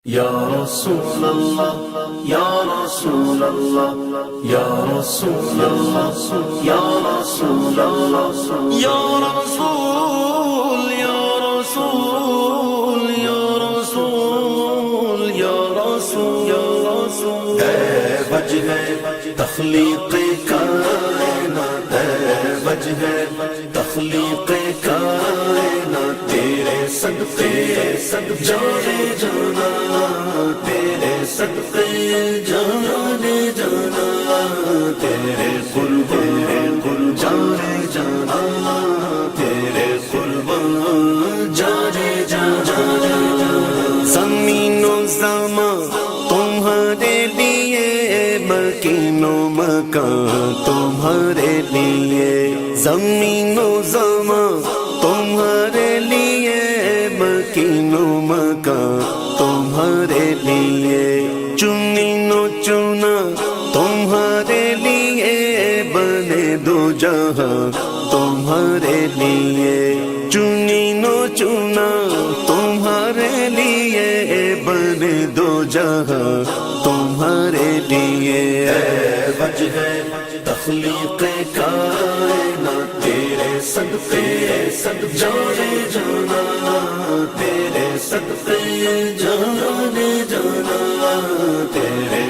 یا رسول اللہ یا رسول اللہ یا رسول اللہ یا رسول اللہ یا رسول یا رسول یا رسول یا رسول یا رسول اے وجہ تخلیق کائنات اے وجہ تخلیق کائنات تیرے صدقے جانے جانا تیرے صدقے جانے جانا تیرے قرب جانے جانا تیرے قرب جانے جانا زمین و زمان تمہارے لیے مکین و مکان تمہارے لیے زمین و زمان تمہارے لیے مکین و مکان تمہارے لیے چنین و چنا تمہارے لیے بنے دو جہاں تمہارے لیے چنین و چنا تمہارے لیے بنے دو جہاں تمہارے لیے اے وجہ تخلیق کائنات تیرے صدقے جانے جانا تیرے صدقے جانے جانا تیرے